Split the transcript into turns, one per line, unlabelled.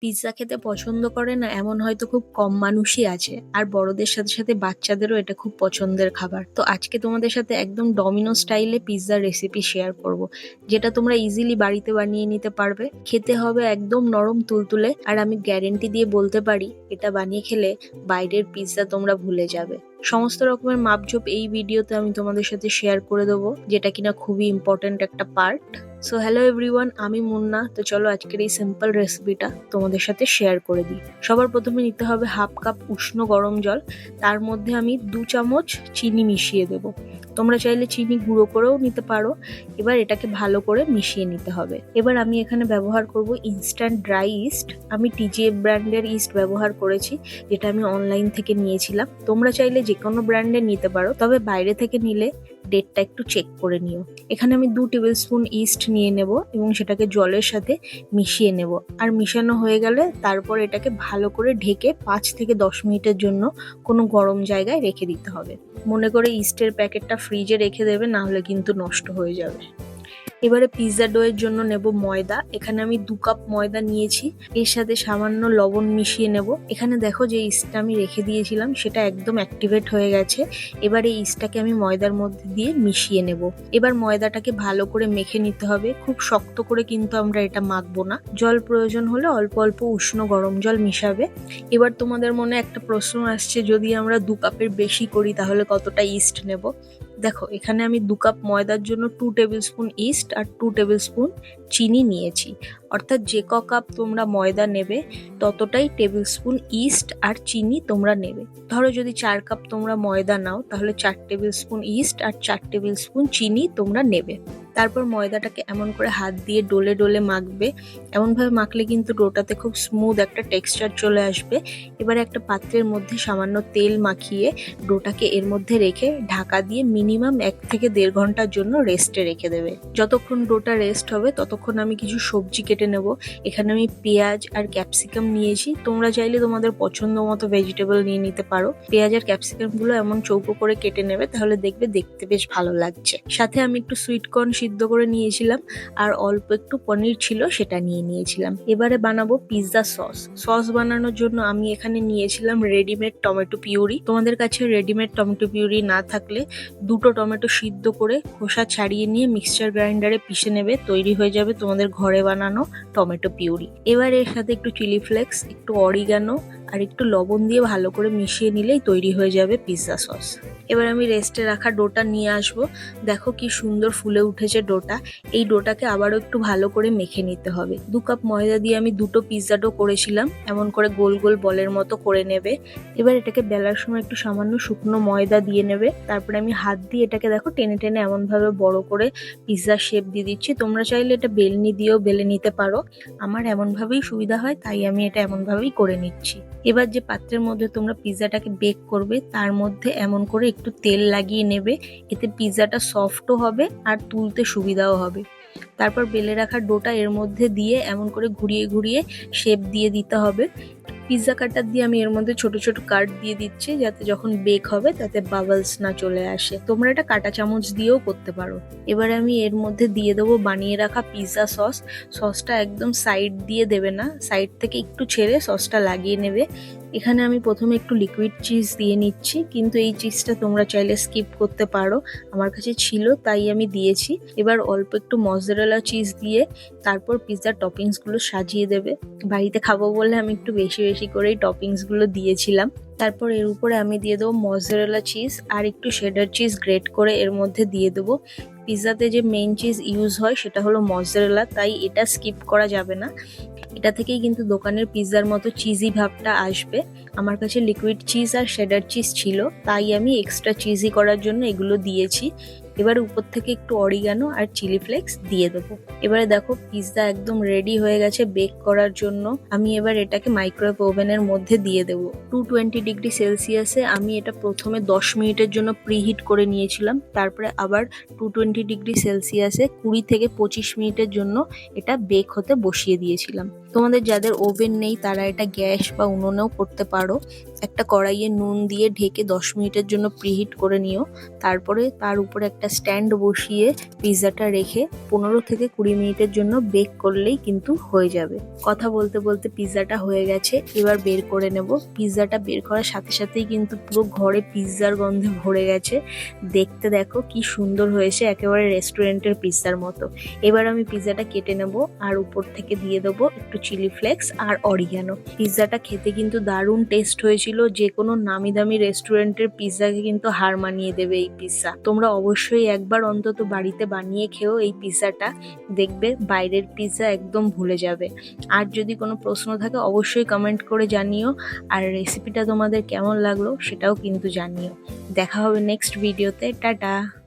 Pizza খেতে পছন্দ করে না এমন হয়তো খুব কম মানুষই আছে। আর বড়দের সাথে সাথে বাচ্চাদেরও এটা খুব পছন্দের খাবার। তো আজকে তোমাদের সাথে একদম ডমিনো স্টাইলে পিৎজার রেসিপি শেয়ার করব, যেটা তোমরা ইজিলি বাড়িতে বানিয়ে নিতে পারবে। খেতে হবে একদম নরম তুলতুলে, আর আমি গ্যারেন্টি দিয়ে বলতে পারি এটা বানিয়ে খেলে বাইরের পিৎজা তোমরা ভুলে যাবে। সমস্ত রকমের মাপঝোপ এই ভিডিওতে আমি তোমাদের সাথে শেয়ার করে দেবো, যেটা কিনা খুবই ইম্পর্টেন্ট একটা পার্ট। সো হ্যালো এভরিওয়ান, আমি মুন্না। তো চলো আজকের এই সিম্পল রেসিপিটা তোমাদের সাথে শেয়ার করে দিই। সবার প্রথমে নিতে হবে হাফ কাপ উষ্ণ গরম জল। তার মধ্যে আমি 2 চামচ চিনি মিশিয়ে দেবো। তোমরা চাইলে চিনি গুঁড়ো করেও নিতে পারো। এবার এটাকে ভালো করে মিশিয়ে নিতে হবে। এবার আমি এখানে ব্যবহার করব ইনস্ট্যান্ট ড্রাই ইস্ট। আমি টিজিএফ ব্র্যান্ডের ইস্ট ব্যবহার করেছি, যেটা আমি অনলাইন থেকে নিয়েছিলাম। তোমরা চাইলে যে কোনো ব্র্যান্ডের নিতে পারো, তবে বাইরে থেকে নিলে ডেটটা একটু চেক করে নিও। এখানে আমি 2 টেবিল স্পুন ইস্ট নিয়ে নেব এবং সেটাকে জলের সাথে মিশিয়ে নেব। আর মিশানো হয়ে গেলে তারপর এটাকে ভালো করে ঢেকে 5 থেকে 10 মিনিটের জন্য কোনো গরম জায়গায় রেখে দিতে হবে। মনে করে ইস্টের প্যাকেটটা ফ্রিজে রেখে দেবে, না হলে কিন্তু নষ্ট হয়ে যাবে। এবারে পিৎজা ডো এর জন্য নেব ময়দা। এখানে আমি 2 কাপ ময়দা নিয়েছি। এর সাথে সামান্য লবণ মিশিয়ে নেব। এখানে দেখো যে ইস্টটা আমি রেখে দিয়েছিলাম সেটা একদম অ্যাক্টিভেট হয়ে গেছে। এবার এই ইস্টটাকে আমি ময়দার মধ্যে দিয়ে মিশিয়ে নেব। এবার ময়দাটাকে ভালো করে মেখে নিতে হবে। খুব শক্ত করে কিন্তু আমরা এটা মাখবো না। জল প্রয়োজন হলে অল্প অল্প উষ্ণ গরম জল মিশাবে। এবার তোমাদের মনে একটা প্রশ্ন আসছে, যদি আমরা 2 কাপের বেশি করি তাহলে কতটা ইস্ট নেব? দেখো, এখানে আমি 2 কাপ ময়দার জন্য 2 টেবিল স্পুন ইস্ট আর 2 টেবিল স্পুন চিনি নিয়েছি। অর্থাৎ যে কাপ তোমরা ময়দা নেবে ততটাই টেবিল স্পুন ইস্ট আর চিনি তোমরা নেবে। ধরো যদি 4 কাপ তোমরা ময়দা নাও, তাহলে 4 টেবিল স্পুন ইস্ট আর 4 টেবিল স্পুন চিনি তোমরা নেবে। তারপর ময়দাটাকে এমন করে হাত দিয়ে ডলে ডলে মাখবে। এমনভাবে মাখলে কিন্তু ডোটাতে খুব স্মুথ একটা টেক্সচার চলে আসবে। এবারে একটা পাত্রের মধ্যে সামান্য তেল মাখিয়ে ডোটাকে এর মধ্যে রেখে ঢাকা দিয়ে মিনিমাম 1 থেকে 1.5 ঘন্টার জন্য রেস্টে রেখে দেবে। যতক্ষণ ডোটা রেস্ট হবে ততক্ষণ আমি কিছু সবজি কেটে নেব। এখানে আমি পেঁয়াজ আর ক্যাপসিকাম নিয়েছি। তোমরা চাইলে তোমাদের পছন্দ মতো ভেজিটেবল নিয়ে নিতে পারো। পেঁয়াজ আর ক্যাপসিকাম গুলো এমন চৌকো করে কেটে নেবে, তাহলে দেখবে দেখতে বেশ ভালো লাগছে। সাথে আমি একটু সুইট কর্ন সিদ্ধ করে নিয়েছিলাম, আর অল্প একটু পনির ছিল সেটা নিয়েছিলাম। এবারে বানাবো পিৎজা সস বানানোর জন্য আমি এখানে নিয়েছিলাম রেডিমেড টমেটো পিউরি। তোমাদের কাছে রেডিমেড টমেটো পিউরি না থাকলে 2টো টমেটো সিদ্ধ করে খোসা ছাড়িয়ে নিয়ে মিক্সচার গ্রাইন্ডারে পিষে নেবে। তৈরি হয়ে যাবে তোমাদের ঘরে বানানো টমেটো পিউরি। এবার এর সাথে একটু চিলি ফ্লেক্স, একটু অরিগানো আর একটু লবণ দিয়ে ভালো করে মিশিয়ে নিলেই তৈরি হয়ে যাবে পিৎজা সস। এবার আমি রেস্টে রাখা ডোটা নিয়ে আসবো। দেখো কি সুন্দর ফুলে উঠেছে ডোটা। এই ডোটাকে আবারও একটু ভালো করে মেখে নিতে হবে। 2 কাপ ময়দা দিয়ে আমি 2টো পিৎজা ডো করেছিলাম। এমন করে গোল গোল বলের মতো করে নেবে। এবার এটাকে বেলার সময় একটু সামান্য শুকনো ময়দা দিয়ে নেবে। তারপরে আমি হাত দিয়ে এটাকে দেখো টেনে টেনে এমনভাবে বড় করে পিৎজা শেপ দিয়ে দিচ্ছি। তোমরা চাইলে এটা বেলনি দিয়েও বেলে নিতে পারো। আমার এমনভাবেই সুবিধা হয়, তাই আমি এটা এমনভাবেই করে নিচ্ছি। এবার যে পাত্রের মধ্যে তোমরা পিৎজাটাকে বেক করবে তার মধ্যে এমন করে একটু তেল লাগিয়ে নেবে। এতে পিৎজাটা সফটও হবে আর তুলতে সুবিধাও হবে। তারপর বেলে রাখা ডোটা এর মধ্যে দিয়ে এমন করে ঘুরিয়ে ঘুরিয়ে শেপ দিয়ে দিতে হবে। পিৎজা কাটার দিয়ে আমি এর মধ্যে ছোট ছোট কাট দিয়ে দিচ্ছি, যাতে যখন বেক হবে তাতে বাবলস না চলে আসে। তোমরা এটা কাঁটা চামচ দিয়েও করতে পারো। এবার আমি এর মধ্যে দিয়ে দেবো বানিয়ে রাখা পিৎজা সসটা একদম সাইড দিয়ে দেবে না, সাইড থেকে একটু ছেড়ে সসটা লাগিয়ে নেবে। এখানে আমি প্রথমে একটু লিকুইড চিজ দিয়ে নিচ্ছি, কিন্তু এই চিজটা তোমরা চাইলে স্কিপ করতে পারো। আমার কাছে ছিল তাই আমি দিয়েছি। এবার অল্প একটু মজরেলা চিজ দিয়ে তারপর পিৎজার টপিংসগুলো সাজিয়ে দেবে। বাড়িতে খাবো বলে আমি একটু বেশি বেশি করেই টপিংসগুলো দিয়েছিলাম। তারপর এর উপরে আমি দিয়ে দেবো মজরেলা চিজ আর একটু শেডার চিজ গ্রেট করে এর মধ্যে দিয়ে দেবো। পিৎজাতে যে মেইন চিজ ইউজ হয় সেটা হলো মজরেলা, তাই এটা স্কিপ করা যাবে না। এটা থেকেই কিন্তু দোকানের পিৎজার মতো চিজি ভাবটা আসবে। আমার কাছে লিকুইড চিজ আর শেডার চিজ ছিল, তাই আমি এক্সট্রা চিজি করার জন্য এগুলো দিয়েছি। এবারে উপর থেকে একটু অরিগানো আর চিলি ফ্লেক্স দিয়ে দেবো। এবারে দেখো পিৎজা একদম রেডি হয়ে গেছে বেক করার জন্য। আমি এবার এটাকে মাইক্রোওয়েভ ওভেনের মধ্যে দিয়ে দেবো। 220 ডিগ্রি সেলসিয়াসে আমি এটা প্রথমে 10 মিনিটের জন্য প্রিহিট করে নিয়েছিলাম। তারপরে আবার 220 ডিগ্রি সেলসিয়াসে 20 থেকে 25 মিনিটের জন্য এটা বেক হতে বসিয়ে দিয়েছিলাম। তোমাদের যাদের ওভেন নেই তারা এটা গ্যাস বা উনুনেও করতে পারো। একটা কড়াইয়ে নুন দিয়ে ঢেকে 10 মিনিটের জন্য প্রিহিট করে নিও। তারপরে তার উপরে একটা স্ট্যান্ড বসিয়ে পিৎজাটা রেখে 15 থেকে 20 মিনিটের জন্য বেক করলেই কিন্তু হয়ে যাবে। কথা বলতে বলতে পিৎজাটা হয়ে গেছে, এবার বের করে নেব। পিৎজাটা বের করার সাথে সাথেই কিন্তু পুরো ঘরে পিৎজার গন্ধে ভরে গেছে। দেখতে দেখো কি সুন্দর হয়েছে, একেবারে রেস্টুরেন্টের পিৎজার মতো। এবার আমি পিৎজাটা কেটে নেব আর উপর থেকে দিয়ে দেবো একটু চিলি ফ্লেক্স আর অরিগ্যানো। পিৎজাটা খেতে কিন্তু দারুণ টেস্ট হয়েছিল, যে কোনো নামি দামি রেস্টুরেন্টের পিৎজাকে কিন্তু হার মানিয়ে দেবে এই পিৎজা। তোমরা অবশ্যই একবার অন্তত বাড়িতে বানিয়ে খেও এই পিৎজাটা, দেখবে বাইরের পিৎজা একদম ভুলে যাবে। আর যদি কোনো প্রশ্ন থাকে অবশ্যই কমেন্ট করে জানিও, আর রেসিপিটা তোমাদের কেমন লাগলো সেটাও কিন্তু জানিও। দেখা হবে নেক্সট ভিডিওতে। টাটা।